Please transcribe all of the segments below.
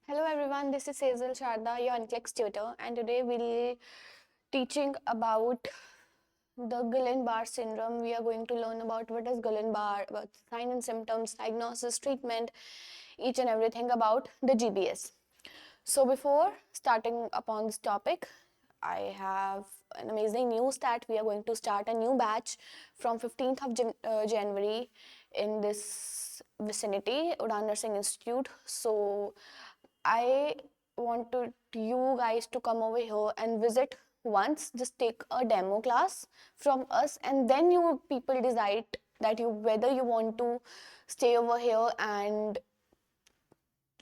Hello everyone, this is Hazel Sharda, your NCLEX tutor, and today we'll teaching about the Guillain-Barré syndrome. We are going to learn about what is Guillain-Barré, about signs and symptoms, diagnosis, treatment, each and everything about the GBS. So before starting upon this topic, I have an amazing news that we are going to start a new batch from 15th of January in this vicinity, Udan Nursing Institute. So I want you guys to come over here and visit once. Just take a demo class from us, and then you people decide that you whether you want to stay over here and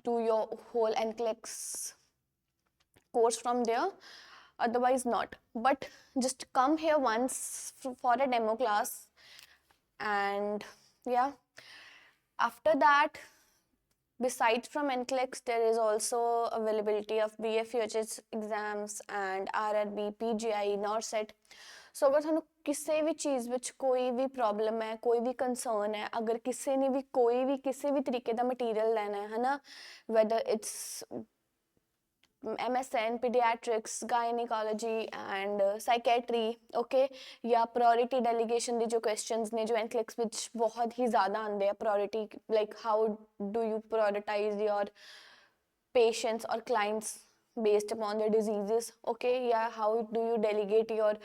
do your whole NCLEX course from there, otherwise not. But just come here once for a demo class, and yeah, after that, besides from NCLEX, there is also availability of BFUHS exams and RRB, PGI, NORCET. सो अगर थानू किसी भी चीज़ विच कोई भी problem है, कोई भी concern है, अगर किसी ने भी कोई भी किसी भी तरीके का मटीरियल लेना है ना, whether it's MSN, pediatrics, gynecology and psychiatry, okay, या priority delegation ਦੇ जो questions ने जो NCLEX ਵਿੱਚ बहुत ही ज़्यादा आंदे हैं, priority like how do you prioritize your patients or clients based upon their diseases, okay, yeah, how do you delegate your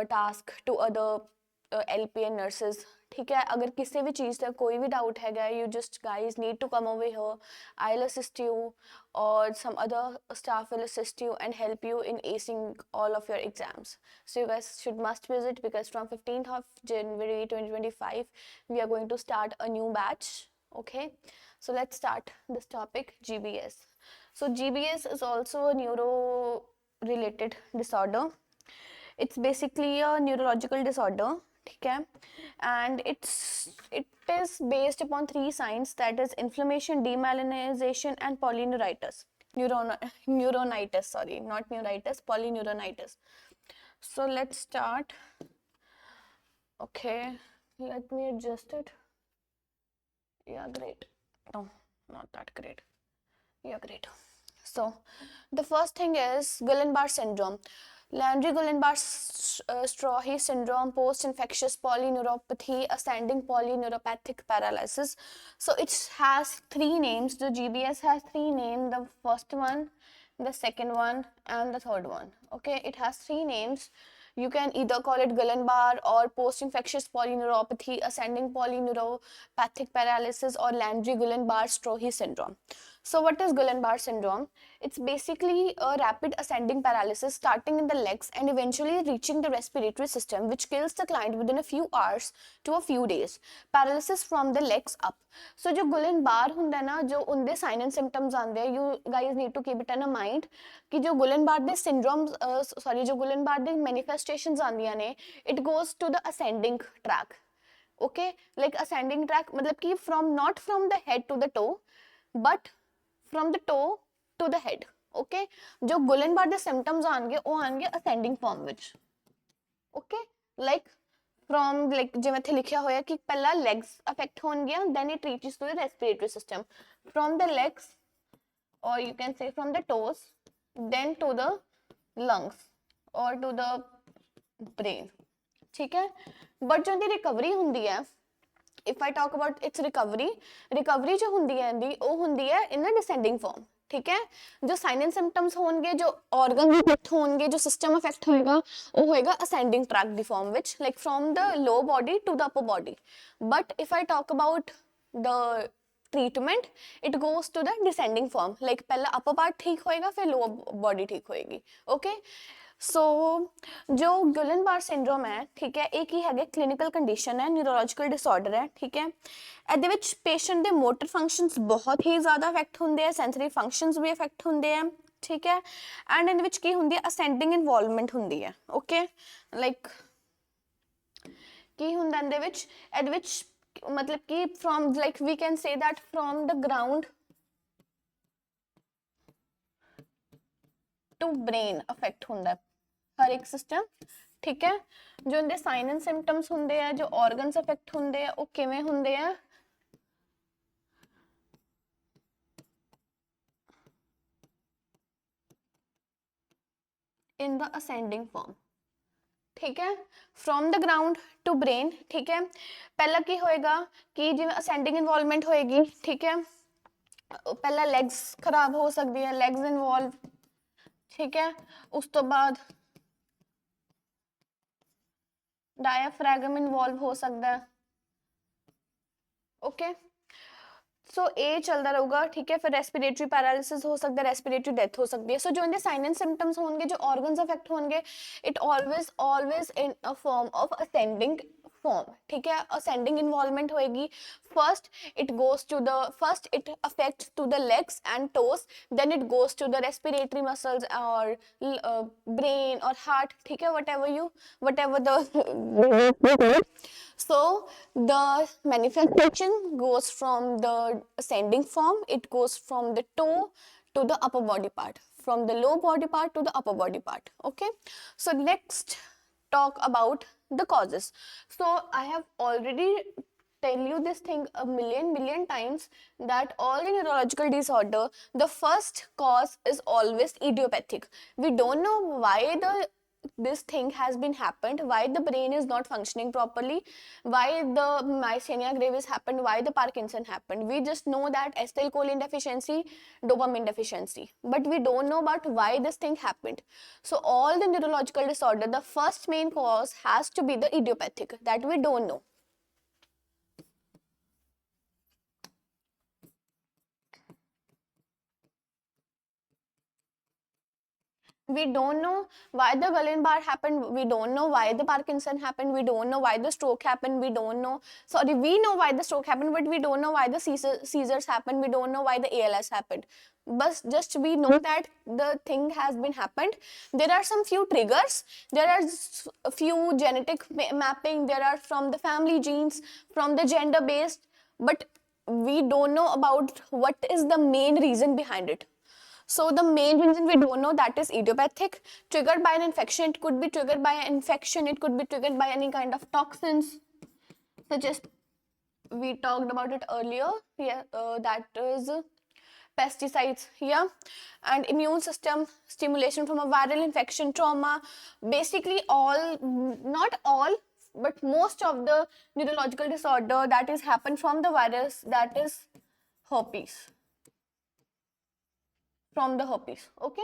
task to other LPN nurses. ठीक है, अगर किसी भी चीज़ का कोई भी डाउट है, you just guys need to come over here. I'll assist you, or some other staff will assist you and help you in acing all of your exams. So you guys should must visit, because from 15th of January 2025 we are going to start a new batch. Okay, so let's start this topic, GBS. So GBS is also a neuro related disorder. It's basically a neurological disorder, okay, and it is based upon three signs, that is inflammation, demyelinization and polyneuritis. Neuronitis, sorry, not neuritis, polyneuritis. So let's start. Okay, let me adjust it. Yeah, great. No, not that great. Yeah, great. So the first thing is Guillain-Barré syndrome. Landry-Guillain-Barré syndrome, post-infectious polyneuropathy, ascending polyneuropathic paralysis. So it has three names. The GBS has three names. The first one, the second one, and the third one. Okay, it has three names. You can either call it Guillain-Barré or post-infectious polyneuropathy, ascending polyneuropathic paralysis, or Landry-Guillain-Barré syndrome. So what is Guillain-Barré syndrome? It's basically a rapid ascending paralysis starting in the legs and eventually reaching the respiratory system, which kills the client within a few hours to a few days. Paralysis from the legs up. So जो Guillain-Barré ਹੁੰਦਾ ना, जो उनके sign and symptoms आंदे हैं, you guys need to keep it in mind कि जो Guillain-Barré दे syndromes, जो Guillain-Barré दे manifestations आंदियां ने, it goes to the ascending track. Okay, like ascending track मतलब कि from not from the head to the toe, but from the toe to the head. Okay, जो Guillain-Barré दे symptoms आएंगे वो आएंगे ascending form which. Okay, like from like जिवें इत्थे लिखिया होया कि पहला legs affect होणगियां, then it reaches to the respiratory system, from the legs, or you can say from the toes, then to the lungs or to the brain. ठीक है, but जो इनकी recovery हुंदी है, if I talk about its recovery जो हुंदी है इनदी वो हुंदी है in a descending form. ठीक है, जो साइन एंड सिम्टम्स होंगे, जो ऑर्गन इफेक्ट होंगे, जो सिस्टम इफेक्ट होएगा, वो होएगा असेंडिंग ट्रैक दी form which, like from the low body to the upper body. But if I talk about the treatment, it goes to the descending form, like पहला upper part ठीक होएगा, फिर lower body ठीक होएगी. Okay, so जो Guillain-Barré syndrome है, ठीक है, एक ही है क्लिनिकल कंडीशन है, न्यूरोलॉजिकल डिसऑर्डर है. ठीक है, ਇਹਦੇ ਵਿੱਚ ਪੇਸ਼ੈਂਟ ਦੇ ਮੋਟਰ ਫੰਕਸ਼ਨਸ ਬਹੁਤ ਹੀ ਜ਼ਿਆਦਾ ਅਫੈਕਟ ਹੁੰਦੇ ਆ, ਸੈਂਸਰੀ ਫੰਕਸ਼ਨਸ ਵੀ ਅਫੈਕਟ ਹੁੰਦੇ ਆ. ਠੀਕ ਹੈ, ਐਂਡ ਇਹਦੇ ਵਿੱਚ ਕੀ ਹੁੰਦੀ ਹੈ, ਅਸੈਂਡਿੰਗ ਇਨਵੋਲਵਮੈਂਟ ਹੁੰਦੀ ਹੈ. ਓਕੇ, ਲਾਈਕ ਕੀ ਹੁੰਦਾ ਇਹਦੇ ਵਿੱਚ मतलब कि from like we can say that from the ground to brain affect ਹੁੰਦਾ हर एक सिस्टम. ठीक है, जो इनके साइन एंड सिम्टम्स ਹੁੰਦੇ ਆ, जो organs affect ਹੁੰਦੇ ਆ, ਉਹ ਕਿਵੇਂ ਹੁੰਦੇ ਆ, in the ascending form, ठीक है, from the ground to brain, ठीक है। पहला की होएगा कि जिवें असेंडिंग इन्वॉल्वमेंट होएगी, ठीक है, पहला लेग्स खराब हो सकती है, लेग्स इन्वॉल्व, ठीक है, उस तो बाद डायाफ्रैगम इन्वॉल्व हो सकता है, ओके। सो ए चलता रहूगा, ठीक है, फिर रेस्पिरेटरी पैरालिसिस हो सकता है, रेस्पिरेटरी डेथ हो सकती है। सो जो इनके साइन एंड सिम्टम्स होंगे, जो ऑर्गन्स अफेक्ट होंगे, it always always in a form of ascending form, ठीक है, असेंडिंग इन्वॉल्वमेंट होएगी। First it goes to the first it affects to the legs and toes, then it goes to the respiratory muscles और brain और heart, ठीक है, whatever the so the manifestation goes from the ascending form, it goes from the toe to the upper body part, from the low body part to the upper body part, okay. So next talk about the causes. So I have already tell you this thing a million times that all the neurological disorder, the first cause is always idiopathic. We don't know why this thing has been happened, why the brain is not functioning properly, why the myasthenia gravis happened, why the Parkinson happened. We just know that acetylcholine deficiency, dopamine deficiency, but we don't know about why this thing happened. So all the neurological disorder, the first main cause has to be the idiopathic, that we don't know. We don't know why the Guillain-Barré happened, we don't know why the Parkinson happened, we don't know why the stroke happened, we don't know, sorry, we know why the stroke happened, but we don't know why the seizures happened, we don't know why the ALS happened. But just we know that the thing has been happened. There are some few triggers, there are a few genetic mapping, there are from the family genes, from the gender based, but we don't know about what is the main reason behind it. So the main reason we don't know, that is idiopathic, triggered by an infection. It could be triggered by an infection, it could be triggered by any kind of toxins, such as we talked about it earlier, yeah, that is pesticides, yeah, and immune system stimulation from a viral infection, trauma, basically all, not all, but most of the neurological disorder that is happened from the virus, that is herpes. From the herpes, okay,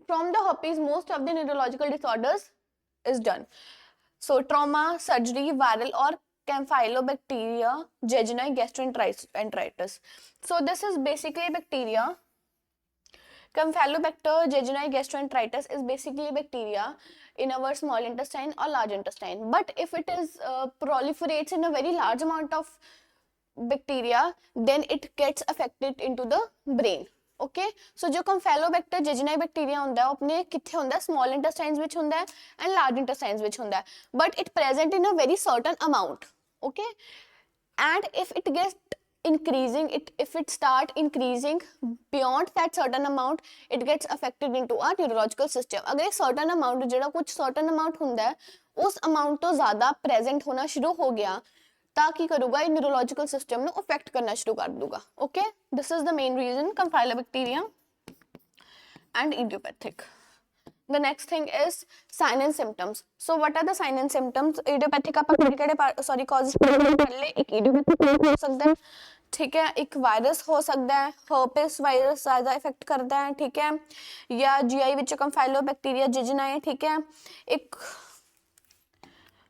from the herpes most of the neurological disorders is done. So trauma, surgery, viral or Campylobacteria jejuni gastroenteritis. So this is basically bacteria. Campylobacter jejuni gastroenteritis is basically bacteria in our small intestine or large intestine, but if it is proliferates in a very large amount of bacteria, then it gets affected into the brain. Okay, so जो campylobacter जेजिनाई bacteria होंदा है, अपने किथे होंदा है, small intestines विच होंदा है and large intestines विच होंदा है, but it present in a very certain amount, okay, and if it get increasing, if it start increasing beyond that certain amount, it gets affected into our neurological system. अगर एक certain amount ਜਿਹੜਾ कुछ certain amount ਹੁੰਦਾ है, उस amount ਤੋਂ ज़्यादा present होना शुरू हो गया, ਤਾਂ ਕੀ ਕਰੂਗਾ, ਇਹ ਨਿਊਰੋਲੋਜੀਕਲ ਸਿਸਟਮ ਨੂੰ ਅਫੈਕਟ ਕਰਨਾ ਸ਼ੁਰੂ ਕਰ ਦੂਗਾ, okay. This is the main reason campylobacteria and idiopathic. The next thing is sign and symptoms. So what are the sign and symptoms? Idiopathic ਆਪਾਂ ਕਿਹੜੇ ਸੌਰੀ causes ਪਹਿਲੇ ਇੱਕ idiopathic ਹੋ ਸਕਦਾ ਹੈ, ठीक है, एक वायरस हो सकता है, herpes वायरस ज़्यादा इफेक्ट करता है, ठीक है, या GI विच कंफाइलोबैक्टीरिया जेजिनाई, ठीक है, एक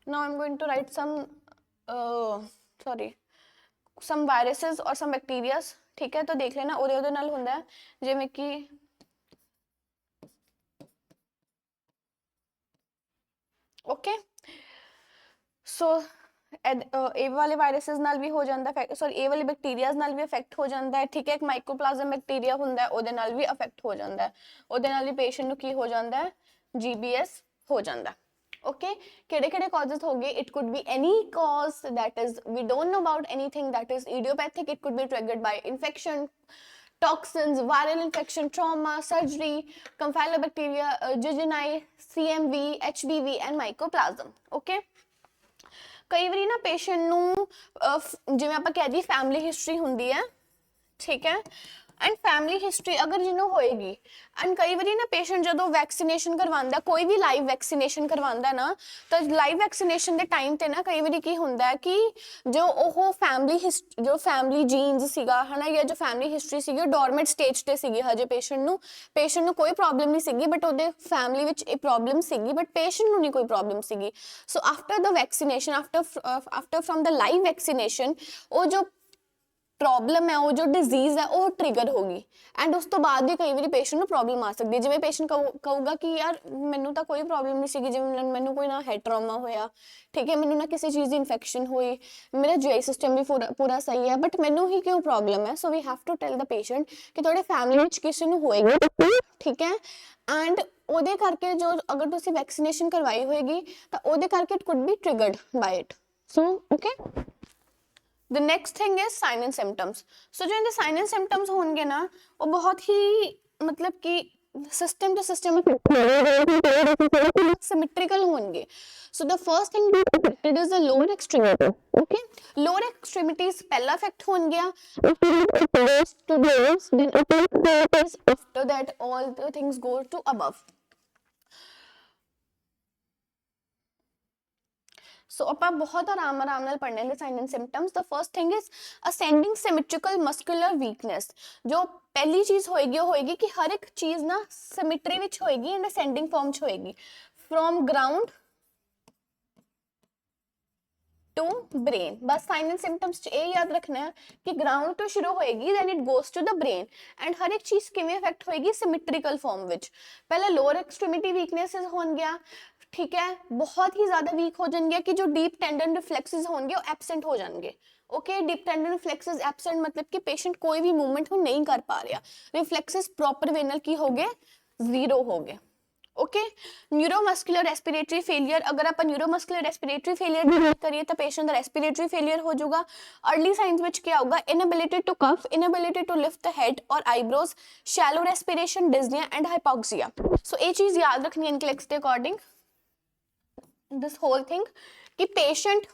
now I'm going to write some some viruses or some bacteria, ठीक है, तो देख लेना ਉਹਦੇ ਨਾਲ ਹੁੰਦਾ ਹੈ, ਜਿਵੇਂ ਕਿ ओके, सो ए वाले वायरसेस नाल भी हो जाता है, सॉरी ए वाले बैक्टीरियाज नाल भी अफेक्ट हो जाता है, ठीक है, एक माइकोप्लाज्म बैक्टीरिया ਹੁੰਦਾ ਹੈ, ਉਹਦੇ ਨਾਲ ਵੀ अफेक्ट हो जाता है, ਉਹਦੇ ਨਾਲ ਵੀ पेशेंट ਨੂੰ ਕੀ ਹੋ ਜਾਂਦਾ है, GBS हो जाता है, okay. ਕਿਹੜੇ causes ਹੋ ਗਏ, it could be any cause that is we don't know about, anything that is idiopathic, it could be triggered by infection, toxins, viral infection, trauma, surgery, Campylobacteria jejuni, CMV, HBV and mycoplasm, okay. ਕਈ ਵਾਰੀ ਨਾ patient ਨੂੰ ਜਿਵੇਂ ਆਪਾਂ ਕਹਿ ਦਈਏ family history ਹੁੰਦੀ ਹੈ, ਠੀਕ ਹੈ, एंड फैमिली हिस्ट्री अगर जिन्हों होएगी, एंड कई बार ना पेशेंट जो वैक्सीनेशन करवांदा, कोई भी लाइव वैक्सीनेशन करवांदा ना, तो लाइव वैक्सीनेशन के टाइम ते ना कई बार की होंदा है कि जो वो फैमिली जीन्स सीगा है ना, या जो फैमिली हिस्ट्री सीगी डोरमेट स्टेज ते सीगी, हजे पेशेंट नु कोई प्रॉब्लम नहीं सीगी, बट ओदे फैमिली विच ए प्रॉब्लम सीगी, बट पेशेंट नु नहीं कोई प्रॉब्लम सीगी। So after the vaccination, after from the live vaccination, वो जो प्रॉब्लम है, वो जो डिजीज है वो ट्रिगर होगी, एंड उस तो बाद भी कई बार पेशेंट ਨੂੰ प्रॉब्लम आ सकती है। जिवें पेशेंट कहूगा कि यार मैनू तो कोई प्रॉब्लम नहीं सी, जिवें मैनू कोई ना हेड ट्रॉमा होया, ठीक है, मैनू ना किसी चीज़ की इन्फेक्शन हुई, मेरा जीआई सिस्टम भी पूरा सही है, बट मैनू ही क्यों प्रॉब्लम है। So we have to tell the patient कि थोड़े फैमिली में किसी ਨੂੰ होएगी, ठीक है, एंड ਉਹਦੇ ਕਰਕੇ जो अगर ਤੁਸੀਂ वैक्सीनेशन करवाई होएगी तो ਉਹਦੇ ਕਰਕੇ it could B triggered by it. So okay, The next thing is sign and symptoms. So जो इनके sign and symptoms होंगे ना, वो बहुत ही मतलब कि system to system symmetrical होंगे। So the first thing affected is the lower extremity. Okay, lower extremities पहला affect हो गया, to the rest, then after that all the things go to above. सो ਆਪਾਂ बहुत आराम ਨਾਲ पढ़ने के sign and symptoms. The first thing is ascending symmetrical muscular weakness. जो पहली चीज होएगी कि हर एक चीज ना सिमेट्री विच होएगी एंड असेंडिंग फॉर्म च होएगी, फ्रॉम ग्राउंड टू ब्रेन। बस साइन एंड सिम्टम्स च ये याद रखना है कि ग्राउंड तो शुरू होएगी, then it goes to the brain, and हर एक चीज किवें इफेक्ट होएगी सिमेट्रिकल फॉर्म विच। पहले लोअर एक्सट्रीमिटी वीकनेसेस होन गया, ठीक है, बहुत ही ज्यादा वीक हो जाएंगे कि जो डीप टेंडन रिफ्लेक्सेस होंगे वो एब्सेंट हो जाएंगे। Okay, deep tendon reflexes absent मतलब कि पेशेंट कोई भी मूवमेंट हो नहीं कर पा रहा, रिफ्लेक्सेस प्रॉपर वे नाल की हो गए, जीरो हो गए। ओके, न्यूरोमस्कुलर रेस्पिरेटरी फेलियर, अगर आप न्यूरोमस्कुलर रेस्पिरेटरी फेलियर की बात करिए तो पेशेंट का रेस्पिरेटरी फेलियर हो जाएगा। अर्ली साइंस में क्या होगा, inability to cough, inability to lift the head और eyebrows, shallow respiration, dyspnoea and hypoxia. So ये चीज याद रखनी है इनके के अकॉर्डिंग, दिस होल थिंग कि पेशेंट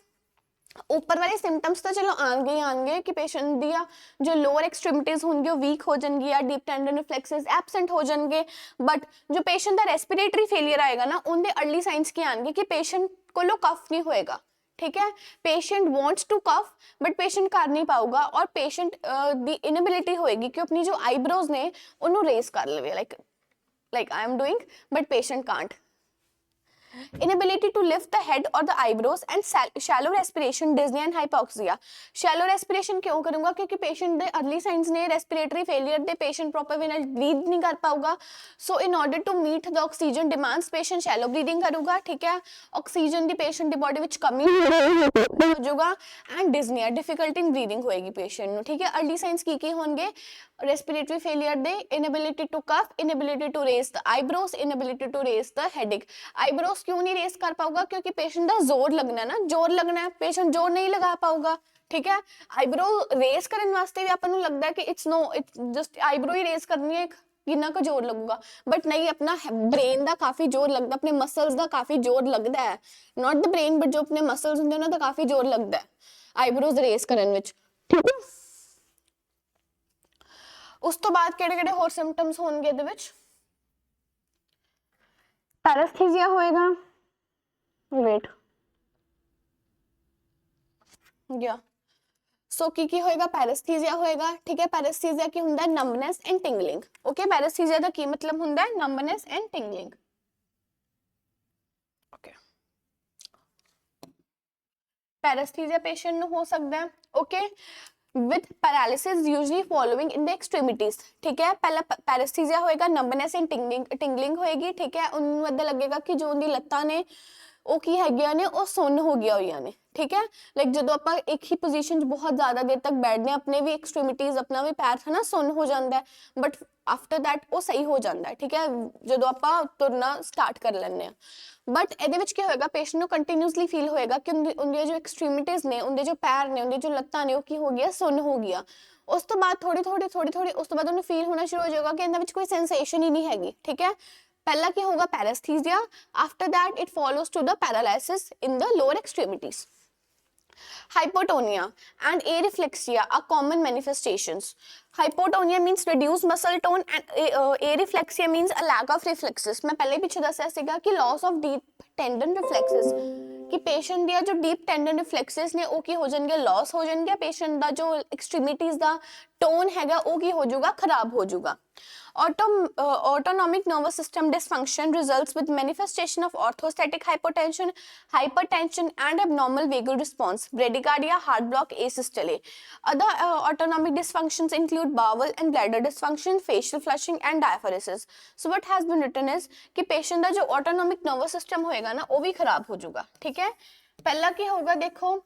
ऊपर वाले सिम्टम्स तो चलो आएंगे कि पेशेंट दिया जो लोअर एक्सट्रीमिटीज होंगे वो वीक हो जाएंगी या डीप टेंडन रिफ्लेक्सेस एब्सेंट हो जाएंगे, बट जो पेशेंट का रेस्पिरेटरी फेलियर आएगा ना उनके अर्ली साइंस के आएंगे कि पेशेंट को कफ नहीं होएगा, ठीक है, patient wants to cough but patient कर नहीं पाऊगा, और पेशेंट दी इनएबिलिटी होएगी कि अपनी जो आईब्रोज ने उन्होंने रेस कर ले, like I am doing but patient can't. Inability to lift the head or the eyebrows and shallow respiration, dyspnea and hypoxia. Shallow respiration क्यों करूँगा, क्योंकि पेशेंट दे अर्ली साइंस ने रेस्पिरेटरी फेलियर दे पेशेंट प्रॉपर वे नाल breathe नहीं कर पाऊगा, so in order to meet the oxygen demands patient shallow breathing करूँगा, ठीक है, ऑक्सीजन दी पेशेंट दी बॉडी विच कमी हो जाएगा, and dyspnoea difficulty in breathing होएगी पेशेंट नु, ठीक है। अर्ली साइंस की होंगे, रेस्पिरेटरी फेलियर दे inability to cough, inability to raise the eyebrows, inability to raise the headache. Eyebrows क्यों नहीं रेस कर पाऊगा, क्योंकि पेशेंट का जोर लगना है ना, जोर लगना है, पेशेंट जोर नहीं लगा पाऊगा, ठीक है। आईब्रो रेस करने वास्ते भी अपन लगता है कि इट्स जस्ट आईब्रो ही रेस करनी है, कितना का जोर लगूगा, बट नहीं, अपना ब्रेन का काफी जोर लगता है, अपने मसल्स का काफी जोर लगता है, नॉट द ब्रेन बट जो अपने मसल्स होंगे ना तो काफी जोर लगता है आईब्रोज रेस करने विच, ठीक है। उस तो बाद केड़े-केड़े होर सिम्पटम्स होंगे इहदे विच, पैरास्थीजिया होएगा, वेट या सो की होएगा, पैरास्थीजिया होएगा, ठीक है। पैरास्थीजिया की हुंदा है numbness and tingling, okay. Paraesthesia दा की मतलब हुंदा है numbness and tingling, okay. Paraesthesia patient नु हो सकता है, okay, with paralysis usually following in the extremities, ठीक है। पहला पैरास्थीजिया होएगा, नंबनेस एंड टिंगलिंग होएगी, ठीक है। उन्हें मतलब लगेगा कि जो उनकी लत्तां ने ਉਹ ਕੀ ਹੈਗੀਆਂ ਨੇ ਉਹ ਸੁੰਨ ਹੋ ਗਿਆ ਹੋਈਆਂ ਨੇ, ठीक है। लाइक ਜਦੋਂ ਆਪਾਂ एक ही पोजीशन बहुत ज्यादा देर तक बैठने अपने भी एक्सट्रीमिटीज अपना भी पैर है ना सुन्न हो जाता है, बट आफ्टर दैट वो सही हो जाता है, ठीक है, ਜਦੋਂ ਆਪਾਂ ਤੁਰਨਾ स्टार्ट कर ਲੈਂਦੇ ਆ। बट ਇਹਦੇ ਵਿੱਚ ਕੀ ਹੋਏਗਾ, पेशेंट ਨੂੰ ਕੰਟੀਨਿਊਸਲੀ ਫੀਲ ਹੋਏਗਾ ਕਿ उनके जो एक्सट्रीमिटीज ने, उनके जो पैर ने, उनकी जो ਲੱਤਾਂ ਨੇ ਉਹ ਕੀ ਹੋ ਗਿਆ, ਸੁੰਨ ਹੋ ਗਿਆ। ਉਸ ਤੋਂ ਬਾਅਦ ਥੋੜੀ ਉਸ ਤੋਂ ਬਾਅਦ ਉਹਨੂੰ ਫੀਲ ਹੋਣਾ ਸ਼ੁਰੂ ਹੋ ਜਾਏਗਾ ਕਿ ਇਹਨਾਂ ਵਿੱਚ ਕੋਈ ਸੈਂਸੇਸ਼ਨ ਹੀ ਨਹੀਂ ਹੈਗੀ, ठीक है। पहला क्या होगा, paraesthesia, after that it follows to the paralysis in the lower extremities. Hypotonia and areflexia are common manifestations. Hypotonia means reduced muscle tone and areflexia means a lack of reflexes. मैं पहले पीछे दस्या सीगा कि loss of deep tendon reflexes कि patient ਦੀਆਂ जो deep tendon reflexes ਨੇ ਉਹ ਕੀ ਹੋ ਜਾਣਗੇ loss ਹੋ ਜਾਣਗੇ पेशेंट ਦਾ जो extremities ਦਾ tone ਹੈਗਾ ਉਹ ਕੀ ਹੋ ਜਾਊਗਾ ਖਰਾਬ ਹੋ ਜਾਊਗਾ Autonomic nervous system dysfunction results with manifestation of orthostatic hypotension, hypertension and abnormal vagal response, bradycardia, heart block, asystole. Other autonomic dysfunctions include bowel and bladder dysfunction, facial flushing and diaphoresis. So what has been written is कि patient का जो autonomic nervous system होएगा ना वो भी खराब हो जाएगा ठीक है पहला क्या होगा देखो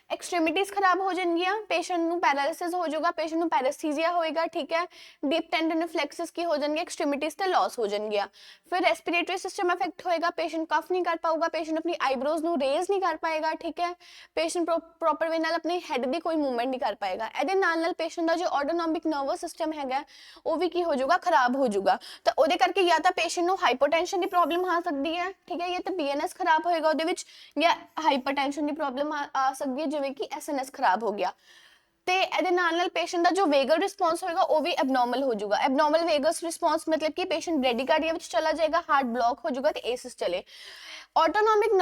एक्सट्रीमिटीज खराब हो जाएंगियां पेशेंट ਨੂੰ ਪੈਰਾਲਿਸਿਸ ਹੋ ਜਾਊਗਾ पेशेंट ਨੂੰ ਪੈਰਾस्थीसिया ਹੋਏਗਾ ठीक है डीप टेंडन रिफ्लेक्सेस की हो जाएंगे एक्सट्रीमिटीज ਤੇ लॉस हो जाएंगियां फिर रेस्पिरेटरी सिस्टम अफेक्ट होएगा पेशेंट कफ नहीं कर पाऊगा पेशेंट अपनी आईब्रोज ਨੂੰ रेज नहीं कर पाएगा ठीक है पेशेंट प्रॉपर वे ਨਾਲ अपने हेड ਦੀ ਕੋਈ मूवमेंट नहीं कर पाएगा ਇਹਦੇ ਨਾਲ पेशेंट ਦਾ जो ऑटोनॉमिक नर्वस सिस्टम ਹੈਗਾ ਉਹ ਵੀ ਕੀ ਹੋ ਜਾਊਗਾ ਖਰਾਬ ਹੋ ਜਾਊਗਾ ਤਾਂ ਉਹਦੇ ਕਰਕੇ ਜਾਂ ਤਾਂ पेशेंट ਨੂੰ ਹਾਈਪੋਟੈਂਸ਼ਨ ਦੀ ਪ੍ਰੋਬਲਮ ਆ ਸਕਦੀ ਹੈ ਠੀਕ ਹੈ ਜਾਂ ਤਾਂ BNS ਖਰਾਬ ਹੋਏਗਾ ਉਹਦੇ ਵਿੱਚ ਜਾਂ ਹਾਈਪਰਟੈਂਸ਼ਨ ਦੀ ਪ੍ਰੋਬਲਮ ਆ ਸਕਦੀ ਹੈ ਜਿਵੇਂ ਕਿ SNS ਖਰਾਬ ਹੋ ਗਿਆ ਤੇ ਇਹਦੇ ਨਾਲ ਪੇਸ਼ੈਂਟ ਦਾ ਜੋ ਵੇਗਲ ਰਿਸਪੌਂਸ ਹੋਏਗਾ ਉਹ ਵੀ ਐਬਨੋਰਮਲ ਹੋ ਜਾਊਗਾ ਐਬਨੋਰਮਲ ਵੇਗਸ ਰਿਸਪੌਂਸ ਮਤਲਬ ਕਿ ਪੇਸ਼ੈਂਟ ਬ੍ਰੈਡੀਕਾਰਡੀਆ ਵਿੱਚ ਚਲਾ ਜਾਏਗਾ ਹਾਰਟ ਬਲੌਕ ਹੋ ਜਾਊਗਾ ਤੇ ਏਸਿਸ ਚਲੇ ऑटोनॉमिक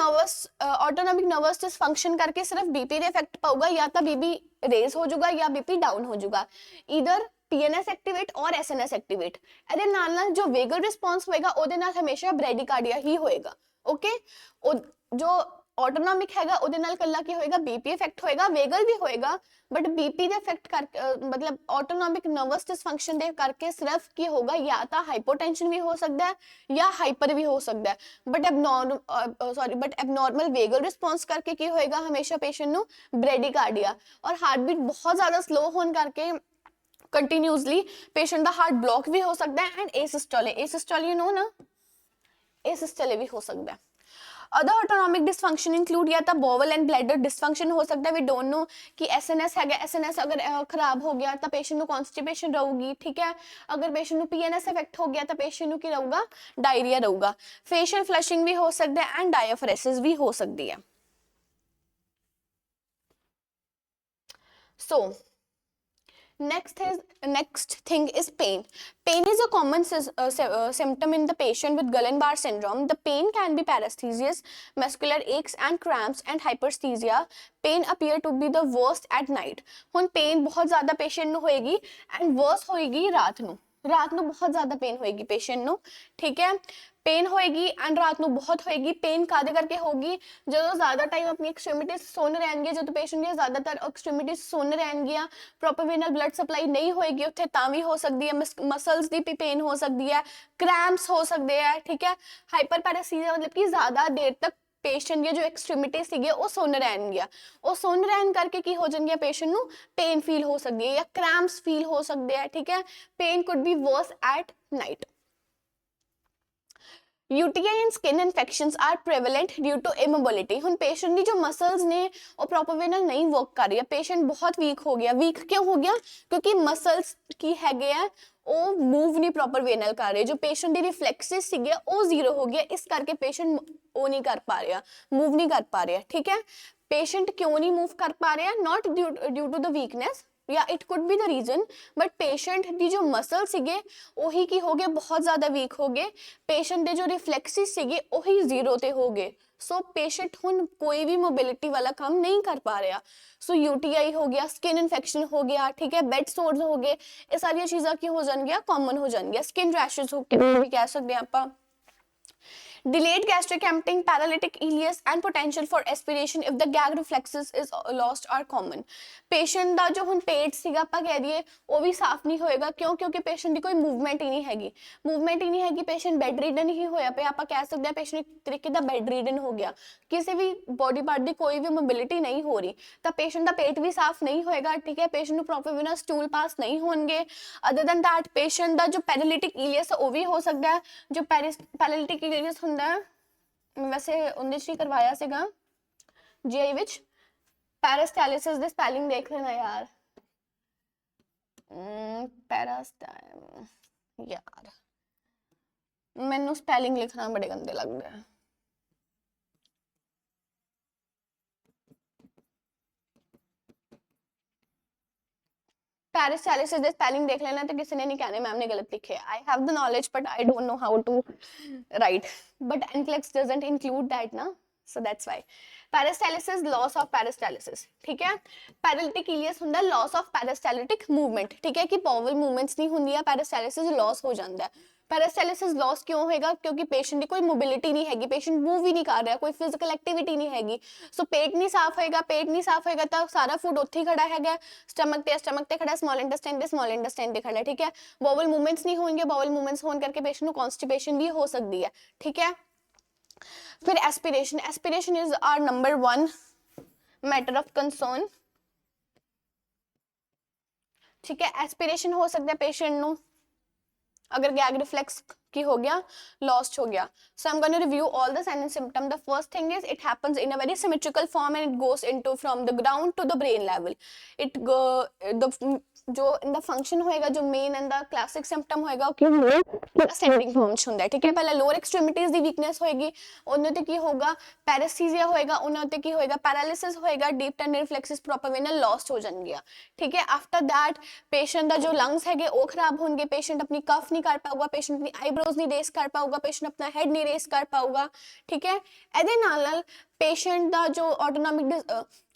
नर्वस डिसफंक्शन करके सिर्फ बीपी ਦੇ ਇਫੈਕਟ ਪਾਊਗਾ ਜਾਂ ਤਾਂ बीपी रेज हो जाऊगा या बीपी डाउन हो जाऊगा ईदर PNS एक्टिवेट और SNS एक्टिवेट ਇਹਦੇ ਨਾਲ जो वेगल रिस्पॉन्स होएगा ਉਹਦੇ ਨਾਲ ਹਮੇਸ਼ਾ ਬ੍ਰੈਡੀਕਾਰਡੀਆ ਹੀ ਹੋਏਗਾ ओके जो ऑटोनॉमिक हैगा ਉਹਦੇ ਨਾਲ ਕੱਲਾ ਕੀ ਹੋਏਗਾ बीपी इफेक्ट होएगा वेगल भी होएगा बट बीपी ਦੇ इफेक्ट कर मतलब ऑटोनॉमिक नर्वस डिसफंक्शन ਦੇ ਕਰਕੇ सिर्फ ਕੀ ਹੋਗਾ या ਤਾਂ हाइपोटेंशन भी हो सकता है या हाइपर भी हो सकता है बट एबनॉर्मल वेगल रिस्पॉन्स करके ਕੀ ਹੋਏਗਾ हमेशा पेशेंट ਨੂੰ ब्रेडिकार्डिया और हार्ट बीट बहुत ज्यादा स्लो होने करके कंटिन्यूसली पेशेंट ਦਾ हार्ट ब्लॉक भी हो सकता है एंड एसिस्टोले यू नो ना एसिस्टोले भी हो सकता है अदर ऑटोनॉमिक डिसफंक्शन इंक्लूड या तो बॉवल एंड ब्लैडर डिसफंक्शन हो सकता है वी डोंट नो कि एसएनएस है एसएनएस अगर खराब हो गया तो पेशेंट को कॉन्स्टिपेशन रहूगी ठीक है अगर पेशेंट को पीएनएस इफेक्ट हो गया तो पेशेंट को रहूगा डायरिया रहूगा फेशियल फ्लशिंग भी हो सकता है एंड डायफ्रेसिस भी हो सकती है सो next thing is pain is a common symptom in the patient with Guillain-Barré syndrome. The pain can be paresthesias, muscular aches and cramps and hyperesthesia. Pain appear to be the worst at night. ਹੁਣ pain बहुत ज़्यादा patient ਨੂੰ ਹੋਏਗੀ and worse ਹੋਏਗੀ ਰਾਤ ਨੂੰ बहुत ज़्यादा पेन होएगी पेशेंट ਨੂੰ ठीक है पेन होएगी एंड रात ਨੂੰ बहुत होएगी पेन कादे करके होगी ਜਦੋਂ ਜ਼ਿਆਦਾ ਟਾਈਮ ਆਪਣੀ ਐਕਸਟ੍ਰੀਮਿਟੀਜ਼ ਸੁੰਨ ਰਹਿਣਗੇ ਜਦੋਂ ਪੇਸ਼ੈਂਟ ਦੀਆਂ ਜ਼ਿਆਦਾਤਰ ਐਕਸਟ੍ਰੀਮਿਟੀਜ਼ ਸੁੰਨ ਰਹਿਣਗੀਆਂ ਪ੍ਰੋਪਰ ਵੇ ਨਾਲ ਬਲੱਡ ਸਪਲਾਈ ਨਹੀਂ ਹੋਏਗੀ ਉੱਥੇ ਤਾਂ ਵੀ ਹੋ ਸਕਦੀ ਹੈ ਮਸਲਸ ਦੀ ਵੀ ਪੇਨ ਹੋ ਸਕਦੀ ਹੈ ਕ੍ਰੈਂਪਸ ਹੋ ਸਕਦੇ ਆ ਠੀਕ ਹੈ ਹਾਈਪਰਪੈਰਾਸੀਜ਼ੀਆ मतलब कि ਜ਼ਿਆਦਾ ਦੇਰ ਤੱਕ पेशेंट या जो एक्सट्रीमिटी सीगे वो सुन रहनगिया वो सुन रहन करके की हो जाएंगे पेशेंट नु पेन फील हो सकती है या क्रैम्प्स फील हो सकते हैं ठीक है pain could be worse at night UTI and skin infections are prevalent due to immobility ਹੁਣ पेशेंट ਦੀ जो मसल्स ने वो प्रॉपर वे ਨਾਲ नहीं वर्क कर रही है पेशेंट बहुत वीक हो गया वीक क्यों हो गया क्योंकि मसल्स की हैगे है ਉਹ ਮੂਵ ਨਹੀਂ ਪ੍ਰੋਪਰ ਵੇ ਨਾਲ ਕਰ ਰਹੇ ਜੋ ਪੇਸ਼ੈਂਟ ਦੀ ਰਿਫਲੈਕਸਿਸ ਸੀਗੇ ਉਹ ਜ਼ੀਰੋ ਹੋ ਗਿਆ ਇਸ ਕਰਕੇ ਪੇਸ਼ੈਂਟ ਉਹ ਨਹੀਂ ਕਰ ਪਾ ਰਿਹਾ ਮੂਵ ਨਹੀਂ ਕਰ ਪਾ ਰਿਹਾ ਠੀਕ ਹੈ ਪੇਸ਼ੈਂਟ ਕਿਉਂ ਨਹੀਂ ਮੂਵ ਕਰ ਪਾ ਰਿਹਾ not due to the weakness या it could be the reason but patient दी जो मसल सीगे वही की हो गए बहुत ज़्यादा वीक हो गए पेशेंट दे जो रिफ्लेक्सिस सीगे वही जीरो ते हो गए सो पेशेंट हुन कोई भी मोबिलिटी वाला काम नहीं कर पा रहा सो यूटीआई हो गया स्किन इन्फेक्शन हो गया ठीक है बेड सोर्स हो गए ये सारी चीज़ां की हो जाएंगियां कॉमन हो जाएंगियां स्किन रैशेस हो के भी कह सकते हैं आप delayed gastric emptying paralytic ileus and potential for aspiration if the gag reflexes is lost are common patient ਦਾ ਜੋ ਹੁਣ ਪੇਟ ਸੀਗਾ ਆਪਾਂ ਕਹਿ ਦਈਏ ਉਹ ਵੀ ਸਾਫ਼ ਨਹੀਂ ਹੋਏਗਾ ਕਿਉਂ ਕਿਉਂਕਿ ਪੇਸ਼ੈਂਟ ਦੀ ਕੋਈ ਮੂਵਮੈਂਟ ਹੀ ਨਹੀਂ ਹੈਗੀ ਪੇਸ਼ੈਂਟ ਬੈੱਡ ਰੀਡਨ ਹੀ ਹੋਇਆ ਪਿਆ ਆਪਾਂ ਕਹਿ ਸਕਦੇ ਹਾਂ ਪੇਸ਼ੈਂਟ ਇੱਕ ਤਰੀਕੇ ਦਾ ਬੈੱਡ ਰੀਡਨ ਹੋ ਗਿਆ ਕਿਸੇ ਵੀ ਬੋਡੀ ਪਾਰਟ ਦੀ ਕੋਈ ਵੀ ਮੋਬਿਲਿਟੀ ਨਹੀਂ ਹੋ ਰਹੀ ਤਾਂ ਪੇਸ਼ੈਂਟ ਦਾ ਪੇਟ ਵੀ ਸਾਫ਼ ਨਹੀਂ ਹੋਏਗਾ ਠੀਕ ਹੈ ਪੇਸ਼ੈਂਟ ਨੂੰ ਪ੍ਰੋਪਰ ਵੇ ਨਾਲ ਸਟੂਲ ਪਾਸ ਨਹੀਂ ਹੋਣਗੇ ਅਦਰ ਦੈਨ ਦੈਟ ਪੇਸ਼ੈਂਟ ਦਾ ਜੋ ਪੈਰਾਲਿਟਿਕ ਇਲੀਅਸ ਉਹ ਵੀ ਹੋ ਸਕਦਾ ਹੈ ਜੋ ਪੈਰਾਲਿਟਿਕ ਇਲੀਅਸ ਹੁੰਦਾ ਵੈਸੇ ਉਹਦੇ ਚ ਹੀ ਕਰਵਾਇਆ ਸੀਗਾ ਜੀਆਈ ਵਿੱਚ ਪੈਰਾਸਟੈਲਿਸਿਸ ਦੇ ਸਪੈਲਿੰਗ ਦੇਖ ਲੈਣਾ ਯਾਰ ਪੈਰਾਸਟੈਲ ਯਾਰ ਮੈਨੂੰ ਸਪੈਲਿੰਗ ਲਿਖਣਾ ਬੜੇ ਗੰਦੇ ਲੱਗਦੇ ਆ पैरास्टाइलिसिस ਦੇ स्पेलिंग देख लेना तो किसी ने नहीं कहने मैम ने गलत लिखे. I have the knowledge but I don't know how to write. But NCLEX doesn't include that ना, so that's why. Parastylisis, loss of parastylisis. ठीक है. Paralytic ileus ਹੁੰਦਾ loss of parastylitic movement. ठीक है कि bowel movements नहीं ਹੁੰਦੀ ਹੈ, parastylisis loss ਹੋ ਜਾਂਦਾ ਹੈ. पैरास्टाइलिसिस लॉस क्यों होएगा? क्योंकि पेशेंट की कोई मोबिलिटी नहीं हैगी, पेशेंट मूव ही नहीं कर रहा, कोई फिजिकल एक्टिविटी नहीं हैगी. सो पेट नहीं साफ होएगा, पेट नहीं साफ होएगा तो सारा फूड उत्थे ही खड़ा हैगा, स्टमक ते खड़ा, स्मॉल इंटेस्टाइन ते खड़ा. ठीक है. बॉवल मूवमेंट्स नहीं होंगे, बॉवल मूवमेंट्स होने करके पेशेंट को कॉन्स्टिपेशन भी हो सकती है. ठीक है. फिर aspiration. Aspiration is our number 1 matter of concern. ठीक है. एस्पिरेशन हो सकता है पेशेंट नु अगर गैग रिफ्लेक्स की हो गया, लॉस्ट हो गया. So I'm going to review all the signs and symptoms. The first thing is it happens in a very symmetrical form and it goes into from the ground to the brain level. It go the जो in the function होएगा, जो main and the classic symptom होएगा कि ascending form च ਹੁੰਦਾ है. ठीक है. पहले लोअर एक्सट्रीमिटीज दी वीकनेस होएगी, ਉਹਨਾਂ ਤੇ ਕੀ ਹੋਗਾ, ਪੈਰਾस्थीसिया ਹੋएगा, ਉਹਨਾਂ ਤੇ ਕੀ ਹੋएगा, ਪੈਰਾਲਿਸਿਸ ਹੋएगा, डीप टेंडर रिफ्लेक्सेस प्रॉपर वेनल लॉस्ट हो जाएंगे. ठीक है. आफ्टर दैट पेशेंट ਦਾ ਜੋ ਲੰਗਸ ਹੈਗੇ ਉਹ ਖਰਾਬ ਹੋਣਗੇ, पेशेंट अपनी कफ नहीं कर पाऊगा, पेशेंट अपनी आईब्रोज नहीं रेस कर पाऊगा, पेशेंट अपना हेड नहीं रेस कर पाऊगा. ठीक है. ਇਹਦੇ ਨਾਲ पेशेंट ਦਾ ਜੋ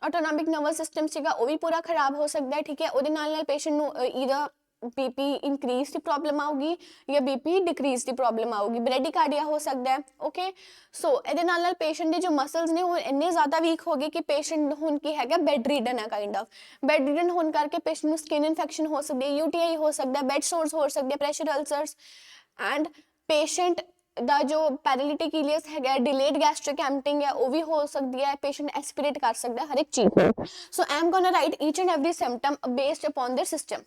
ऑटोनॉमिक नर्वस सिस्टम ਸੀਗਾ ਉਹ ਵੀ ਪੂਰਾ ਖਰਾਬ ਹੋ ਸਕਦਾ ਹੈ. ਠੀਕ ਹੈ. ਉਹਦੇ ਨਾਲ पेशेंट ਨੂੰ ਈਦਰ बीपी इंक्रीज की प्रॉब्लम आऊगी या बीपी डिक्रीज की प्रॉब्लम आऊगी, ब्रेडिकार्डिया हो सकता है. ओके. सो ਇਹਦੇ ਨਾਲ पेशेंट ਦੇ जो मसल्स ने वो ਇੰਨੇ ਜ਼ਿਆਦਾ ਵੀਕ ਹੋ ਗਏ ਕਿ पेशेंट ਹੁਣ ਕੀ ਹੈਗਾ, ਬੈਡ ਰੀਡਨ ਹੈ, ਕਾइंड ऑफ ਬੈਡ ਰੀਡਨ ਹੋਣ ਕਰਕੇ पेशेंट ਨੂੰ ਸਕਿਨ ਇਨਫੈਕਸ਼ਨ ਹੋ ਸਕਦੀ ਹੈ, यूटीआई हो सकता है, बेड सोर्स हो सकते हैं, प्रेशर अल्सर्स एंड पेशेंट ਦਾ ਜੋ ਪੈਰਾਲਿਟਿਕ ਇਲੀਅਸ ਹੈਗਾ, ਡਿਲੇਡ ਗੈਸਟ੍ਰਿਕ ਐਮਪਟਿੰਗ ਹੈ, ਉਹ ਵੀ ਹੋ ਸਕਦੀ ਹੈ. ਪੇਸ਼ੈਂਟ ਐਸਪੀਰੇਟ ਕਰ ਸਕਦਾ ਹੈ ਹਰ ਇੱਕ ਚੀਜ਼ ਨੂੰ. So I am going to write each and every symptom based upon their system,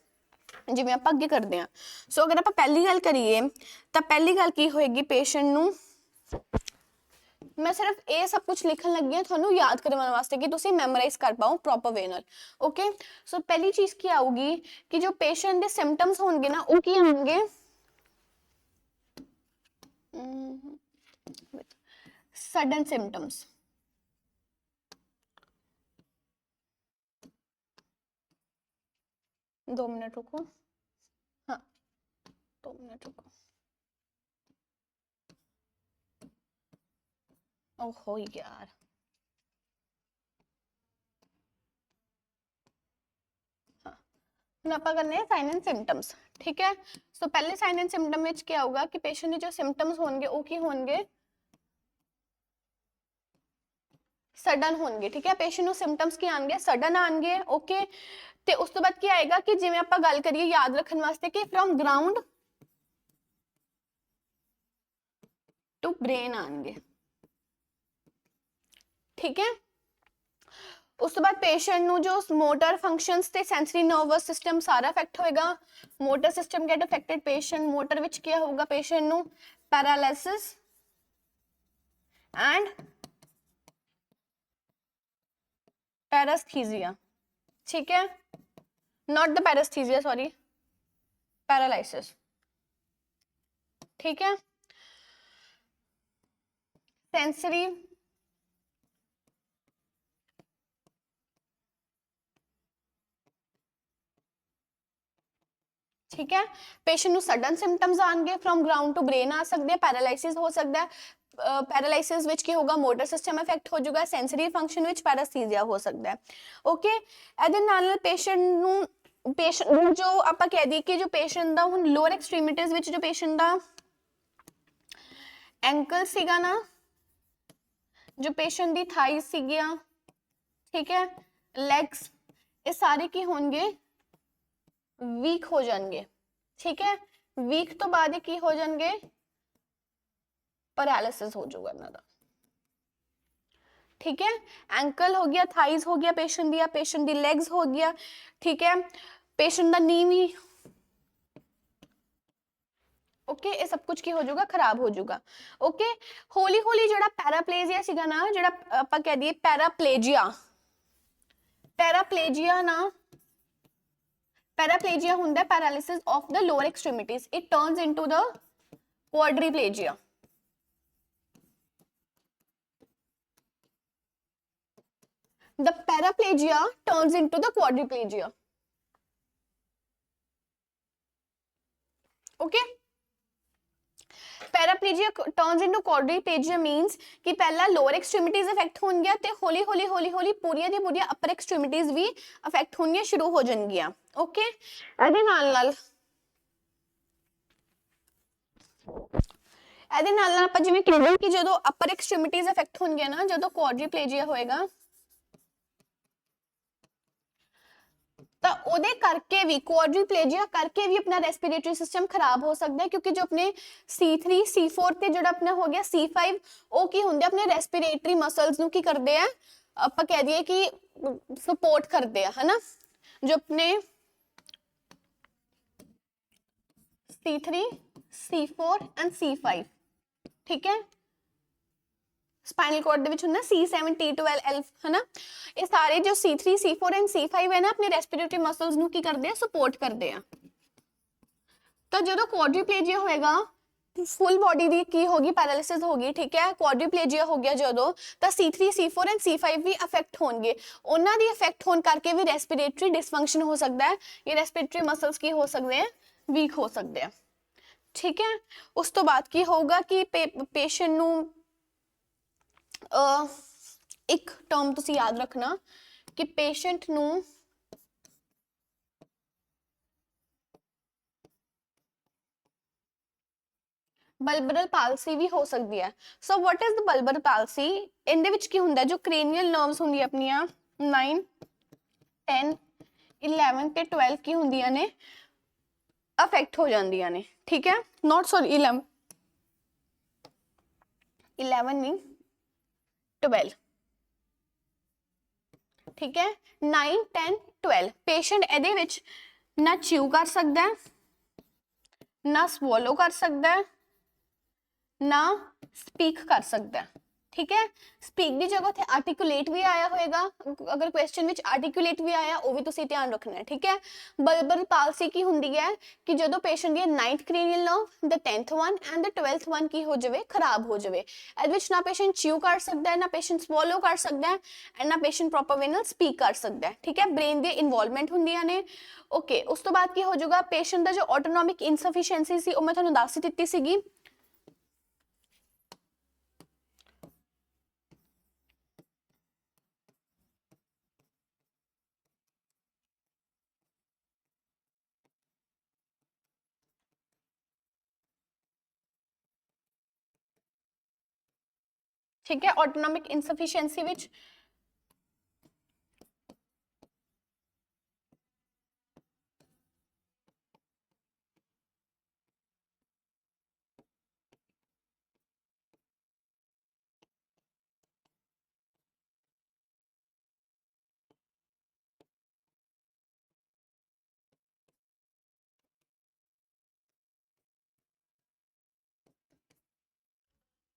ਜਿਵੇਂ ਆਪਾਂ ਅੱਗੇ ਕਰਦੇ ਹਾਂ. ਸੋ ਅਗਰ ਆਪਾਂ ਪਹਿਲੀ ਗੱਲ ਕਰੀਏ ਤਾਂ ਪਹਿਲੀ ਗੱਲ ਕੀ ਹੋਏਗੀ, ਪੇਸ਼ੈਂਟ ਨੂੰ ਮੈਂ ਸਿਰਫ ਇਹ ਸਭ ਕੁਝ ਲਿਖਣ ਲੱਗੀ ਹਾਂ ਤੁਹਾਨੂੰ ਯਾਦ ਕਰਵਾਉਣ ਵਾਸਤੇ ਕਿ ਤੁਸੀਂ ਮੈਮੋਰਾਈਜ਼ ਕਰ ਪਾਓ ਪ੍ਰੋਪਰ ਵੇ ਨਾਲ. ਓਕੇ. ਸੋ ਪਹਿਲੀ ਚੀਜ਼ ਕੀ ਆਊਗੀ ਕਿ ਜੋ ਪੇਸ਼ੈਂਟ ਦੇ ਸਿੰਪਟਮਸ ਹੋਣਗੇ ਨਾ ਉਹ ਕੀ ਹੋਣਗੇ, sudden symptoms. दो मिनट रुको. हाँ 2 मिनट रुको. ओहो यार. हाँ ਹੁਣ ਆਪਾਂ ਕਰਨੇ ਆ ਸਾਈਨ ਐਂਡ ਸਿੰਪਟਮਸ. ਠੀਕ ਹੈ. ਸੋ ਪਹਿਲੇ ਸਾਈਨ ਐਂਡ ਸਿੰਪਟਮ ਵਿੱਚ ਕੀ ਆਊਗਾ ਕਿ ਪੇਸ਼ੈਂਟ ਦੇ ਜੋ ਸਿੰਪਟਮਸ ਹੋਣਗੇ ਉਹ ਕੀ ਹੋਣਗੇ, ਸਡਨ ਹੋਣਗੇ. ਠੀਕ ਹੈ. ਪੇਸ਼ੈਂਟ ਨੂੰ ਸਿੰਪਟਮਸ ਕੀ ਆਣਗੇ, ਸਡਨ ਆਣਗੇ. ਓਕੇ. ਤੇ ਉਸ ਤੋਂ ਬਾਅਦ ਕੀ ਆਏਗਾ ਕਿ ਜਿਵੇਂ ਆਪਾਂ ਗੱਲ ਕਰੀਏ ਯਾਦ ਰੱਖਣ ਵਾਸਤੇ ਕਿ ਫਰਮ ਗਰਾਊਂਡ ਟੂ ਬ੍ਰੇਨ ਆਣਗੇ. ਠੀਕ ਹੈ. ਉਸ ਤੋਂ ਬਾਅਦ ਪੇਸ਼ੈਂਟ ਨੂੰ ਜੋ ਮੋਟਰ ਫੰਕਸ਼ਨਸ ਤੇ ਸੈਂਸਰੀ ਨਰਵਸ ਸਿਸਟਮ ਸਾਰਾ ਅਫੈਕਟ ਹੋਏਗਾ. Motor system get affected. Patient motor ਵਿੱਚ ਕੀ ਹੋਊਗਾ, ਪੇਸ਼ੈਂਟ ਨੂੰ ਪੈਰਾਲਿਸਿਸ ਐਂਡ पैरास्थीसिया. ठीक है. Not the paraesthesia, sorry, paralysis. ठीक है. सेंसरी ठीक है. पेशेंट ਨੂੰ सडन सिम्पटम्स आएंगे, फ्रॉम ग्राउंड टू ब्रेन आ सकते हैं, पैरालिसिस हो सकता है. पैरालिसिस विच की होगा, मोटर सिस्टम इफेक्ट हो जाएगा, सेंसरी फंक्शन विच पैरास्थीसिया हो सकता है. ओके. ਇਹਦੇ ਨਾਲ ਪੇਸ਼ੈਂਟ ਨੂੰ ਜੋ ਆਪਾਂ ਕਹਿ ਦਈਏ ਕਿ ਜੋ ਪੇਸ਼ੈਂਟ ਦਾ ਹੁਣ ਲੋਅਰ ਐਕਸਟ੍ਰੀਮਿਟੀਜ਼ ਵਿੱਚ ਜੋ ਪੇਸ਼ੈਂਟ ਦਾ ਐਂਕਲ ਸੀਗਾ ਨਾ, ਜੋ ਪੇਸ਼ੈਂਟ ਦੀ ਥਾਈਜ਼ ਸੀਗੀਆਂ, ਠੀਕ ਹੈ, ਲੈਗਸ, ਇਹ ਸਾਰੇ ਕੀ ਹੋਣਗੇ, ਵੀਕ ਹੋ ਜਾਣਗੇ. ਠੀਕ ਹੈ. ਵੀਕ ਤੋਂ ਬਾਅਦ ਇਹ ਕੀ ਹੋ ਜਾਣਗੇ, पैरालिसिस हो जाएगा इन्हां दा. ठीक है. एंकल हो गया, थाइज हो गया पेशेंट दी, पेशेंट दी लेग्स हो गया. ठीक है. पेशेंट दा नी भी ओके. ये सब कुछ की हो जाएगा, खराब हो जाएगा. ओके. हौली हौली जिहड़ा पैराप्लेजिया सीगा ना, जिहड़ा आपां कह दईए पैराप्लेजिया ना, पैराप्लेजिया हुंदा paralysis of the lower extremities. It turns into the quadriplegia. The paraplegia turns into the quadriplegia. Okay. Paraplegia turns into quadriplegia means कि पहला लोअर एक्सट्रीमिटीज अफेक्ट होणगियां ते हौली हौली हौली हौली पूरीਆਂ ਦੀਆਂ पूरीਆਂ अपर एक्सट्रीमिटीज भी अफेक्ट होणगियां शुरू हो जाणगियां। ओके, ਇਹਦੇ ਨਾਲ ਆਪਾਂ ਜਿਵੇਂ ਕਹਿੰਦੇ ਕਿ ਜਦੋਂ ਅਪਰ ਐਕਸਟ੍ਰੀਮਿਟੀਜ਼ ਅਫੈਕਟ ਹੋਣਗੀਆਂ ਨਾ, ਜਦੋਂ ਕੁਆਡਰੀਪਲੇਜੀਆ ਹੋਏਗਾ ਤਾਂ ਉਹਦੇ ਕਰਕੇ ਵੀ, ਕੁਆਡਰੀਪਲੇਜੀਆ ਕਰਕੇ ਵੀ ਆਪਣਾ ਰੈਸਪੀਰੇਟਰੀ ਸਿਸਟਮ ਖਰਾਬ ਹੋ ਸਕਦਾ ਹੈ, ਕਿਉਂਕਿ ਜੋ ਆਪਣੇ C3 C4 ਤੇ ਜਿਹੜਾ ਆਪਣਾ ਹੋ ਗਿਆ C5 ਉਹ ਕੀ ਹੁੰਦੇ ਆਪਣੇ ਰੈਸਪੀਰੇਟਰੀ ਮਸਲਸ ਨੂੰ ਕੀ ਕਰਦੇ ਆ, ਆਪਾਂ ਕਹਿ ਦਈਏ ਕਿ ਸਪੋਰਟ ਕਰਦੇ ਆ, ਹਨਾ। ਜੋ ਆਪਣੇ C3 C4 ਐਂਡ C5, ठीक है, स्पाइनल कॉर्ड ਦੇ ਵਿੱਚ ਹੁੰਦਾ C7 T12 है ना, ਇਹ ਸਾਰੇ ਜੋ C3 C4 ਐਂਡ C5 ਹੈ ਨਾ ਆਪਣੇ ਰੈਸਪੀਰੇਟਰੀ ਮਸਲਸ ਨੂੰ ਕੀ ਕਰਦੇ ਆ, ਸਪੋਰਟ ਕਰਦੇ ਆ। ਤਾਂ ਜਦੋਂ ਕੁਆਡਰੀਪਲੇਜੀਆ ਹੋਏਗਾ ਫੁੱਲ ਬੋਡੀ ਦੀ ਕੀ ਹੋਗੀ, ਪੈਰਾਲਿਸਿਸ ਹੋਗੀ, ਠੀਕ ਹੈ। ਕੁਆਡਰੀਪਲੇਜੀਆ ਹੋ ਗਿਆ ਜਦੋਂ, ਤਾਂ C3 C4 and C5 we affect ਹੋਣਗੇ। ਉਹਨਾਂ ਦੀ ਅਫੈਕਟ ਹੋਣ ਕਰਕੇ ਵੀ ਰੈਸਪੀਰੇਟਰੀ ਡਿਸਫੰਕਸ਼ਨ ਹੋ ਸਕਦਾ ਹੈ, ਇਹ ਰੈਸਪੀਰੇਟਰੀ ਮਸਲਸ ਕੀ ਹੋ ਸਕਦੇ ਆ, ਵੀਕ ਹੋ ਸਕਦੇ ਆ, ठीक है। उस तो बाद की होगा कि पेशेंट नू एक टर्म तुसी याद रखना कि पेशेंट नू बल्बरल पालसी भी हो सकती है। So what is the bulbar palsy, इनदे विच की हुंदा, जो क्रेनियल नर्व्स हुंदी अपनियां 9 10 11 ते 12 की हुंदियां ने, अफेक्ट हो जांदियां ने, ठीक है। नॉट सॉरी 11 नहीं 12, ठीक है। 9 10 12 पेशेंट ਇਹਦੇ ਵਿੱਚ ਨਾ ਚਿਊ ਕਰ ਸਕਦਾ ਹੈ, ਨਾ ਸਵੋਲੋ ਕਰ ਸਕਦਾ ਹੈ, ਨਾ ਸਪੀਕ ਕਰ ਸਕਦਾ ਹੈ, ठीक है। स्पीक की जगह थे आर्टिकुलेट भी आया होएगा, अगर क्वेश्चन विच आर्टिकुलेट भी आया वो भी तुसी ध्यान रखना है, ठीक है। बल्बर पालसी की हुंदी है कि जदों patient the 9th cranial nerve, the 10th one and the 12th one की हो जावे, खराब हो जावे। इहदे विच ना पेशेंट च्यू कर सकदा है, ना पेशेंट स्वॉलो कर सकदा है, एंड ना पेशेंट प्रॉपर वे नाल स्पीक कर सकदा है, ठीक है। ब्रेन दी इन्वॉल्वमेंट हुंदियां ने। ओके, उस तो बाद की हो जाऊगा, पेशेंट दा जो ऑटोनॉमिक इनसफिशिएंसी सी, ओ मैं तुहानूं दस दित्ती सीगी, ठीक है। ऑटोनॉमिक इनसफिशिएंसी विच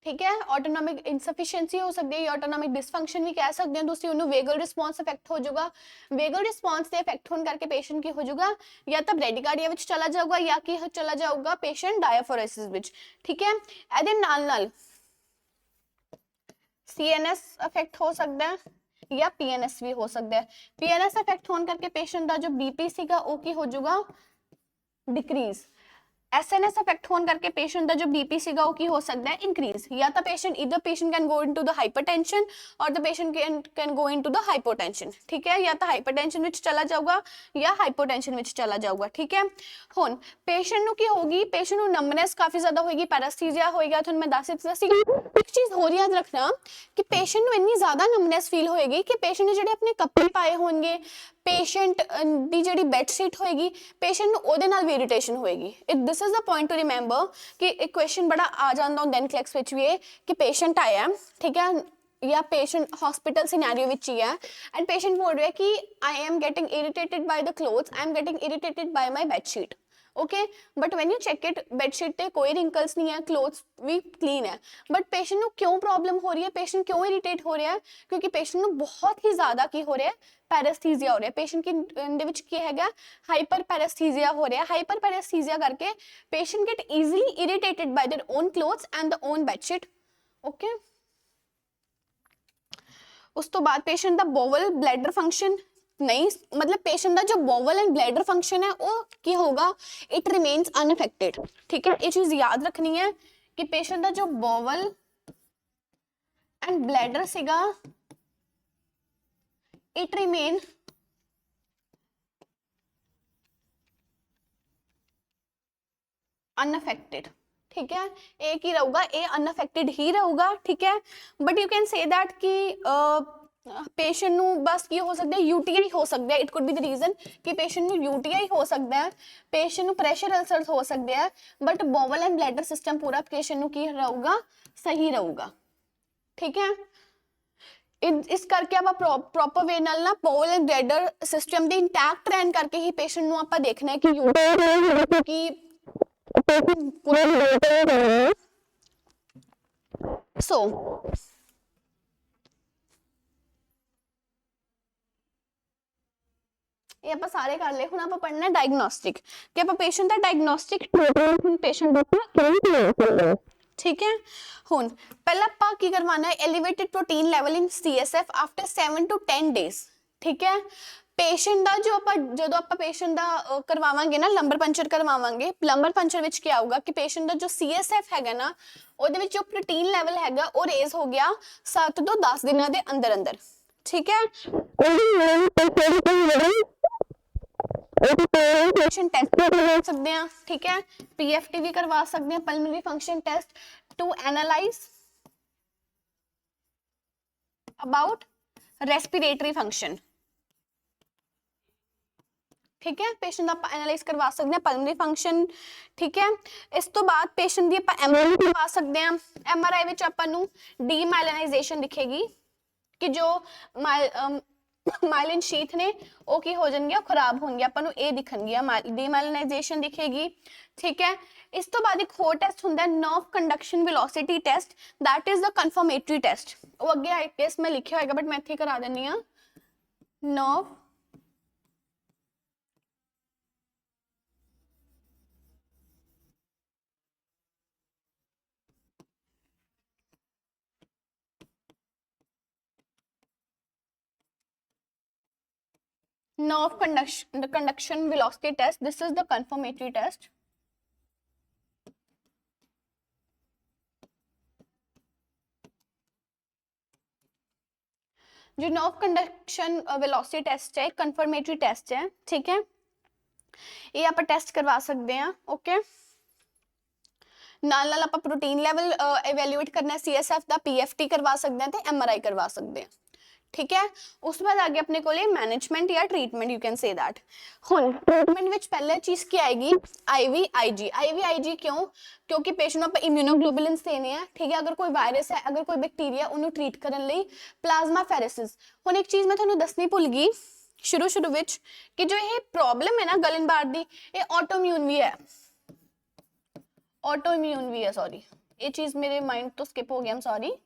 ठीक है, ऑटोनॉमिक इनसफिशिएंसी हो सकती है, ऑटोनॉमिक डिसफंक्शन भी कह सकते हैं तुसी उन्होंने। वेगल रिस्पॉन्स इफेक्ट हो जाएगा, वेगल रिस्पॉन्स से इफेक्ट होने करके पेशेंट की हो जाएगा या तो ब्रेडिकार्डिया विच चला जाऊगा या कि चला जाऊगा पेशेंट डायफोरेसिस विच, ठीक है। ਇਹਦੇ ਨਾਲ CNS इफेक्ट हो सकता है या PNS भी हो सकता है। PNS इफेक्ट होने करके पेशेंट का जो BP सीगा वो की हो जाऊगा डिक्रीज। SNS इफेक्ट होने करके पेशेंट का जो BP सीगा वो की हो सकता है इंक्रीज, या तो पेशेंट इधर patient can go into the hypertension और the patient can go into the hypotension, ठीक है। या तो हाइपरटेंशन विच चला जाऊगा या हाइपोटेंशन विच चला जाऊगा, ठीक है। हुन पेशेंट नु की होगी, पेशेंट नु नंबनेस काफी ज्यादा होगी, पैरास्थीजिया होएगा। तुहानू मैं दस दित्ता सी। एक चीज होर याद रखना कि पेशेंट नु इतनी ज्यादा नंबनेस फील होएगी कि पेशेंट ने जेडे अपने कपड़े पाए होंगे, पेशेंट दी जेडी बेडशीट होएगी, पेशेंट नु ओदे नाल भी इरिटेशन होएगी। This is the point two remember कि एक क्वेश्चन बड़ा आ जाता ऑन NCLEX विच भी कि पेशेंट आया, ठीक है, या पेशेंट हॉस्पिटल सिनेरियो विच ही है एंड पेशेंट बोल रहा है कि I am getting irritated by the clothes, I am getting irritated by my bedsheet, okay. But when you check it, bedsheet पे कोई रिंकल्स नहीं है, क्लोथ्स भी क्लीन है, बट पेशेंट को क्यों प्रॉब्लम हो रही है, पेशेंट क्यों इरिटेट हो रहा है, क्योंकि पेशेंट को बहुत ही ज्यादा की हो रहा है, पैरास्थीजिया हो रहा है। पेशेंट की दे विच की हैगा हाइपर पैरास्थीजिया हो रहा है। हाइपर पैरास्थीजिया करके patient get easily irritated by their own clothes and the own bedsheet, okay. उस तो बाद पेशेंट दा बोवल ब्लैडर फंक्शन नहीं, मतलब पेशेंट का जो बॉवल एंड ब्लैडर फंक्शन है वो की होगा, इट रिमेन्स अनअफेक्टेड। ठीक है, ये चीज याद रखनी है कि पेशेंट का जो बॉवल एंड ब्लैडर सीगा इट रिमेन अनअफेक्टेड। ठीक है, एक ही रहूगा, ए अनअफेक्टेड ही रहूगा। ठीक है, but you can say that कि पेशेंट ਨੂੰ ਬਸ ਕੀ ਹੋ ਸਕਦਾ ਹੈ, यूटीआई हो सकता है, it could be the reason कि पेशेंट ਨੂੰ यूटीआई हो सकता है, पेशेंट ਨੂੰ ਪ੍ਰੈਸ਼ਰ ਅਲਸਰਸ ਹੋ ਸਕਦੇ ਆ, ਬਟ ਬੋਵਲ ਐਂਡ ਬਲੈਡਰ ਸਿਸਟਮ ਪੂਰਾ पेशेंट ਨੂੰ ਕੀ ਰਹੂਗਾ, ਸਹੀ ਰਹੂਗਾ। ਠੀਕ ਹੈ, ਇਸ ਕਰਕੇ ਆਪਾਂ ਪ੍ਰੋਪਰ ਵੇ ਨਾਲ ਨਾ ਬੋਵਲ ਐਂਡ ਬਲੈਡਰ ਸਿਸਟਮ ਦੇ ਇੰਟੈਕਟ ਰਹਿਣ ਕਰਕੇ ਹੀ पेशेंट ਨੂੰ ਆਪਾਂ ਦੇਖਣਾ ਹੈ ਕਿ यूटीआई ਕੀ सो ये आप सारे कर ले। हुण आप पढ़ना डायग्नोस्टिक कि आप पेशेंट का डायग्नोस्टिक पेशेंट ठीक है। हुण पहला आप की करवाना है elevated protein level in CSF after 7 to 10 days। ठीक है, पेशेंट का जो जो आप पेशेंट का करवावांगे ना लंबर पंचर करवावांगे, लंबर पंचर विच क्या होगा कि पेशेंट का जो CSF हैगा ना ਉਹਦੇ ਵਿੱਚ जो प्रोटीन लेवल हैगा वो रेज हो गया 7 ਤੋਂ 10 ਦਿਨਾਂ ਦੇ अंदर अंदर। ठीक है, पेशेंट टेस्ट करवा सकते हैं। ठीक है, PFT भी करवा सकते हैं, pulmonary function test to analyse about respiratory function. ठीक है, पेशेंट आप एनालाइज करवा सकते हैं पल्मोनरी फंक्शन। ठीक है, इस तो बाद पेशेंट दी आप MRI करवा सकते हैं। MRI विच आपां नूं डीमाइलिनाइजेशन दिखेगी कि जो माइलिन शीथ ने वो की हो जाएंगे, खराब होंगे, अपन नूं ये दिखणगियां, डीमाइलिनाइजेशन दिखेगी। ठीक है, इस तो बाद एक होर टेस्ट हुंदा है nerve conduction velocity test, that is the confirmatory test. वो अगे आई टेस्ट मैं लिखिया होगा बट मैं इत्थे करा देनी हां। Nerve nerve conduction velocity test, this is the confirmatory test। जो नर्व कंडक्शन वेलोसिटी टेस्ट है कंफर्मेटरी टेस्ट है। ठीक है, ये आप टेस्ट करवा सकते हैं। ओके, नाल नाल आप प्रोटीन लेवल एवेल्यूएट करना है, CSF का PFT करवा सकते हैं, MRI करवा सकते हैं। ठीक है, उस बाद आगे अपने को मैनेजमेंट या treatment, you can say that. हुण ट्रीटमेंट विच पहले चीज क्या आएगी, IVIG। IVIG क्यों, क्योंकि पेशेंट आप इम्यूनोग्लोबुलिन्स देने हैं। ठीक है, अगर कोई वायरस है, अगर कोई बैक्टीरिया, उन्होंने ट्रीट करने लई प्लाज्माफेरेसिस। हुण एक चीज मैं तुहानूं दसनी भुल गई शुरू विच कि जो ये प्रॉब्लम है ना गलन-बार दी, ये ऑटोइम्यून भी है, ऑटोइम्यून भी है। सॉरी, ये चीज मेरे माइंड तो स्किप हो गया, सॉरी।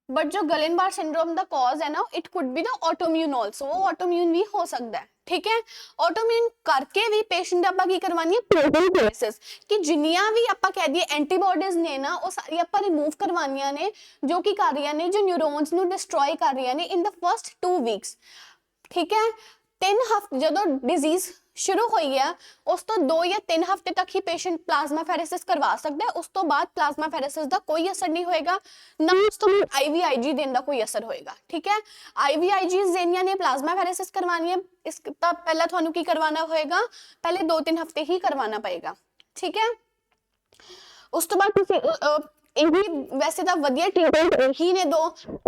बट जो गलन-बार सिंड्रोम का कॉज है ना, it could be the autoimmune also, वो ऑटोइम्यून भी हो सकता है। ठीक है, ऑटोइम्यून करके भी पेशेंट आपां की करवानी है प्रोटीन कि जिन्नियां भी आपां कह दिए एंटीबॉडीज ने ना, वो सारी आपां रिमूव करवानियां ने, जो कि कर रही ने, जो न्यूरोन्स नूं डिस्ट्रॉय कर रही ने इन द फर्स्ट 2 वीक्स। ठीक है, 3 हफ्ते जो डिजीज शुरू हुई है उस तो 2 या 3 हफ्ते तक ही पेशेंट प्लाज्माफेरेसिस करवा सकता है, उस तो बाद प्लाज्माफेरेसिस का कोई असर नहीं होएगा, ना उस तो IVIG देने का कोई असर होएगा। ठीक है, IVIG देनिया ने, प्लाज्माफेरेसिस करवानी है, इसका पहला थानू की करवाना होएगा, पहले 2-3 हफ्ते ही करवाना पड़ेगा। ठीक है, उस तो बाद वैसे तो वधिया ट्रीटमेंट ही ने दो,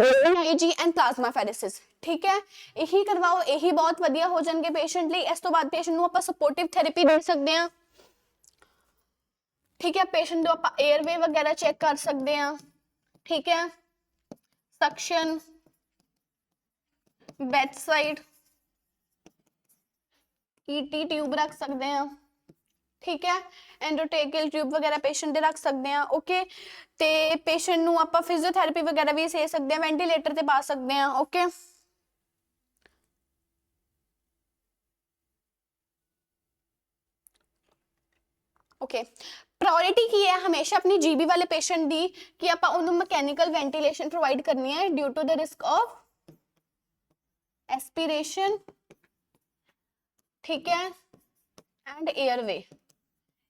IVIG एंड प्लाज्माफेरेसिस। ठीक है, यही करवाओ, यही बहुत वधिया हो जाएंगे पेशेंट लिए। इस तो बाद पेशेंट को आप सपोर्टिव थेरेपी दे सकते हैं। ठीक है, पेशेंट को आप एयरवे वगैरह चेक कर सकते हैं। ठीक है, suction, bed side ET tube रख सकते हैं। ठीक है, एंडोटेकियल ट्यूब वगैरह पेशेंट दे रख सकते हैं। ओके, ते पेशेंट नूं आपां फिजियोथेरेपी वगैरह भी दे सकते हैं, वेंटिलेटर ते पा सकते हैं। ओके, ओके, प्रायोरिटी की है हमेशा अपनी GB वाले पेशेंट दी कि आपां उन्हें मैकेनिकल वेंटिलेशन प्रोवाइड करनी है due to the risk of aspiration, ठीक है, एंड एयरवे।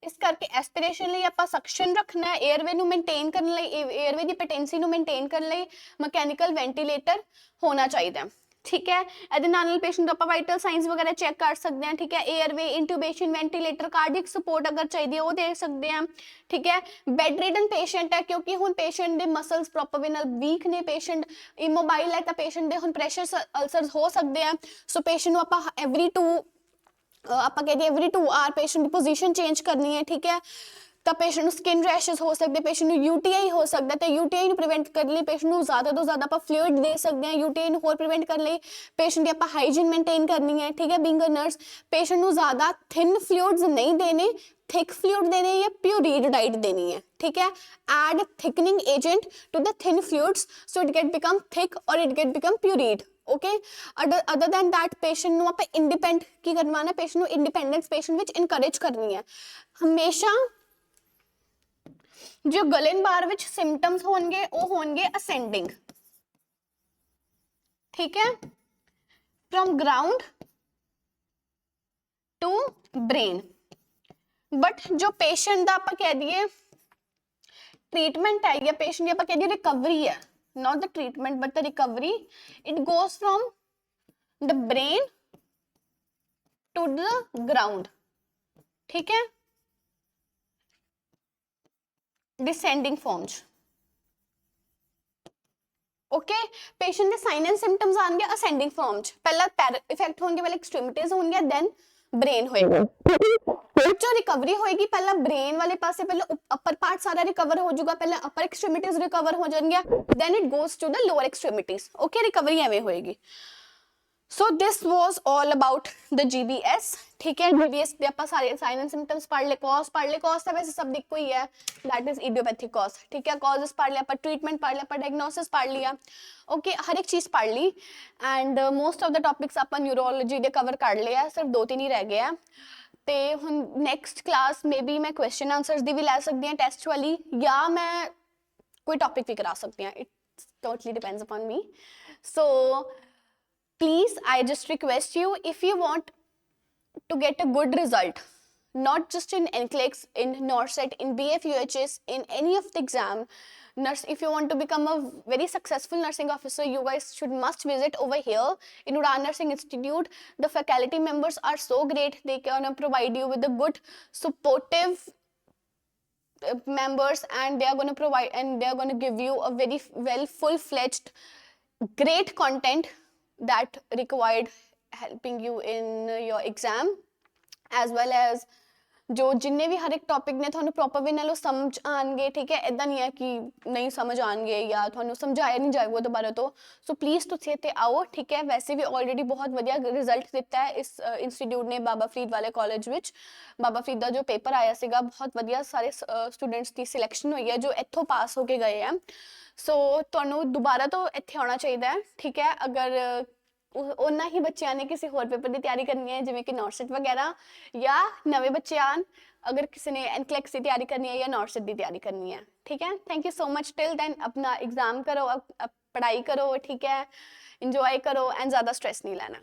इस करके एस्पिरेशन ਲਈ ਆਪਾਂ ਸਕਸ਼ਨ ਰੱਖਣਾ ਹੈ, 에ਅਰਵੇ ਨੂੰ ਮੇਨਟੇਨ ਕਰਨ ਲਈ, 에ਅਰਵੇ ਦੀ ਪੋਟੈਂਸੀ ਨੂੰ ਮੇਨਟੇਨ ਕਰਨ ਲਈ ਮਕੈਨੀਕਲ ਵੈਂਟੀਲੇਟਰ ਹੋਣਾ ਚਾਹੀਦਾ, ਠੀਕ ਹੈ। ਇਹਦੇ ਨਾਲ ਪੇਸ਼ੈਂਟ ਦਾ ਆਪਾਂ ਵਾਈਟਲ ਸਾਈਨਸ ਵਗੈਰਾ ਚੈੱਕ ਕਰ ਸਕਦੇ ਹਾਂ, ਠੀਕ ਹੈ। 에ਅਰਵੇ, ਇੰਟੂਬੇਸ਼ਨ, ਵੈਂਟੀਲੇਟਰ, ਕਾਰਡਿਕ ਸਪੋਰਟ ਅਗਰ ਚਾਹੀਦੀ ਹੈ ਉਹ ਦੇ ਸਕਦੇ ਹਾਂ, ਠੀਕ ਹੈ। ਬੈਡ ਰਿਡਨ ਪੇਸ਼ੈਂਟ ਹੈ ਕਿਉਂਕਿ ਹੁਣ ਪੇਸ਼ੈਂਟ ਦੇ ਮਸਲਸ ਪ੍ਰੋਪਰ ਵੇ ਨਾਲ ਵੀਕ ਨੇ, ਪੇਸ਼ੈਂਟ ਇਮੋਬਾਈਲ ਹੈ ਤਾਂ ਪੇਸ਼ੈਂਟ ਦੇ ਹੁਣ ਪ੍ਰੈਸ਼ਰ ਅਲਸਰਸ ਹੋ ਸਕਦੇ ਆ। ਸੋ ਪੇਸ਼ੈਂਟ ਨੂੰ ਆਪਾਂ ਐਵਰੀ 2 ਆਪਾਂ ਕਹਿੰਦੇ ਐਵਰੀ 2 ਆਰ ਪੇਸ਼ੈਂਟ ਦੀ ਪੋਜੀਸ਼ਨ ਚੇਂਜ ਕਰਨੀ ਹੈ, ਠੀਕ ਹੈ। ਤਾਂ ਪੇਸ਼ੈਂਟ ਨੂੰ ਸਕਿਨ ਰੈਸ਼ਸ ਹੋ ਸਕਦੇ, ਪੇਸ਼ੈਂਟ ਨੂੰ ਯੂਟੀਆਈ ਹੋ ਸਕਦਾ, ਤੇ ਯੂਟੀਆਈ ਨੂੰ ਪ੍ਰੀਵੈਂਟ ਕਰਨ ਲਈ ਪੇਸ਼ੈਂਟ ਨੂੰ ਜ਼ਿਆਦਾ ਤੋਂ ਜ਼ਿਆਦਾ ਆਪਾਂ ਫਲੂਇਡ ਦੇ ਸਕਦੇ ਹਾਂ। ਯੂਟੀਆਈ ਨੂੰ ਹੋਰ ਪ੍ਰੀਵੈਂਟ ਕਰਨ ਲਈ ਪੇਸ਼ੈਂਟ ਦੀ ਆਪਾਂ ਹਾਈਜੀਨ ਮੇਨਟੇਨ ਕਰਨੀ ਹੈ, ਠੀਕ ਹੈ। ਬੀਇੰਗ ਅ ਨਰਸ ਪੇਸ਼ੈਂਟ ਨੂੰ ਜ਼ਿਆਦਾ ਥਿਨ ਫਲੂਇਡਸ ਨਹੀਂ ਦੇਣੇ, थिक फ्लूइड देने या प्योरीड डाइट देनी है, ठीक है। Add thickening agent to the thin fluids so it get become thick और it get become pureed, okay. Other than that patient ਨੂੰ ਆਪਾਂ इंडिपेंडेंट की करवाना, पेशेंट ਨੂੰ इंडिपेंडेंस पेशेंट ਵਿੱਚ इनकरेज करनी है। हमेशा जो गलन बार ਵਿੱਚ सिम्टम्स होंगे ਉਹ होंगे असेंडिंग, ठीक है, from ground to brain. But जो पेशेंट ਦਾ ਆਪਾਂ ਕਹਿ ਦਈਏ ट्रीटमेंट है या पेशेंट ਦੀ ਆਪਾਂ ਕਹਿ ਦਈਏ रिकवरी है, not the treatment but the recovery, it goes from the brain to the ground, ठीक है, descending forms, ओके। पेशेंट ਦੇ साइन एंड सिम्टम्स आएंगे असेंडिंग फॉर्म च, पहला इफेक्ट होंगे वाले एक्सट्रीमिटीज होंगे, देन ब्रेन होएगा, जो रिकवरी होएगी पहला ब्रेन वाले पासे, पहले अपर पार्ट सारा रिकवर हो जाएगा, पहले अपर एक्सट्रीमिटीज रिकवर हो जाएंगे, then it goes to the lower extremities, okay. Recovery एवं होएगी। So this was all about the GBS, ठीक है। जीबीएस ਦੇ ਆਪਾਂ ਸਾਰੇ साइन एंड सिम्टम्स पढ़ ले, पढ़ ले, ਤਾਂ वैसे सब ਇੱਕੋ ਹੀ है, दैट इज इडियोपैथिक कॉज, ठीक है। कॉजेस पढ़ लिया, ट्रीटमेंट पढ़ लिया, डायग्नोसिस पढ़ लिया, ओके, हर एक चीज पढ़ ली and most of the topics ਆਪਾਂ न्यूरोलॉजी ਦੇ कवर कर लिया, सिर्फ 2-3 ही रह गए हैं। ਤੇ ਹੁਣ ਨੈਕਸਟ ਕਲਾਸ ਮੇ ਬੀ ਮੈਂ ਕੁਐਸਚਨ ਆਨਸਰਸ ਦੀ ਵੀ ਲੈ ਸਕਦੀ ਹਾਂ ਟੈਸਟ ਵਾਲੀ, ਜਾਂ ਮੈਂ ਕੋਈ ਟੌਪਿਕ ਵੀ ਕਰਾ ਸਕਦੀ ਹਾਂ, it totally depends upon me. So please, I just request you, if you want to get a good result, not just in NCLEX, in NORCET, in BFUHS, in any of the exam, nurse, if you want to become a very successful nursing officer, you guys should must visit over here in Udan Nursing Institute. The faculty members are so great, they can provide you with a good supportive members, and they are going to provide, and they are going to give you a very well full-fledged great content that required helping you in your exam, as well as ਜੋ ਜਿੰਨੇ ਵੀ ਹਰ ਇੱਕ topic ਨੇ ਤੁਹਾਨੂੰ proper way ਨਾਲ ਸਮਝ ਆਣਗੇ, ਠੀਕ ਹੈ। ਇਦਾਂ ਨਹੀਂ ਹੈ ਕਿ ਨਹੀਂ ਸਮਝ ਆਣਗੇ ਜਾਂ ਤੁਹਾਨੂੰ ਸਮਝਾਇਆ ਨਹੀਂ ਜਾਏਗਾ ਦੁਬਾਰਾ ਤੋਂ। ਸੋ ਪਲੀਜ਼ ਤੁਸੀਂ ਇੱਥੇ ਆਓ, ਠੀਕ ਹੈ। ਵੈਸੇ ਵੀ ਆਲਰੇਡੀ ਬਹੁਤ ਵਧੀਆ ਰਿਜ਼ਲਟ ਦਿੱਤਾ ਹੈ ਇਸ ਇੰਸਟੀਟਿਊਟ ਨੇ, ਬਾਬਾ ਫਰੀਦ ਵਾਲੇ ਕਾਲਜ ਵਿੱਚ। ਬਾਬਾ ਫਰੀਦ ਦਾ ਜੋ ਪੇਪਰ ਆਇਆ ਸੀਗਾ, ਬਹੁਤ ਵਧੀਆ ਸਾਰੇ ਸਟੂਡੈਂਟਸ ਦੀ ਸਿਲੈਕਸ਼ਨ ਹੋਈ ਹੈ ਜੋ ਇੱਥੋਂ ਪਾਸ ਹੋ ਕੇ ਗਏ ਆ। ਸੋ ਤੁਹਾਨੂੰ ਦੁਬਾਰਾ ਤੋਂ ਇੱਥੇ ਆਉਣਾ ਚਾਹੀਦਾ ਹੈ, ਠੀਕ ਹੈ। ਅਗਰ ਉਹਨਾਂ ਹੀ ਬੱਚਿਆਂ ਨੇ ਕਿਸੇ ਹੋਰ ਪੇਪਰ ਦੀ ਤਿਆਰੀ ਕਰਨੀ ਹੈ, ਜਿਵੇਂ ਕਿ ਨੌਰਸੈਟ ਵਗੈਰਾ, ਜਾਂ ਨਵੇਂ ਬੱਚੇ ਆਣ ਅਗਰ ਕਿਸੇ ਨੇ NCLEX ਦੀ ਤਿਆਰੀ ਕਰਨੀ ਹੈ ਜਾਂ ਨੌਰਸੈਟ ਦੀ ਤਿਆਰੀ ਕਰਨੀ ਹੈ, ਠੀਕ ਹੈ। Thank you so much. Till then अपना एग्जाम करो, पढ़ाई करो, ठीक है, इंजॉय करो एंड ज़्यादा स्ट्रेस नहीं लेना।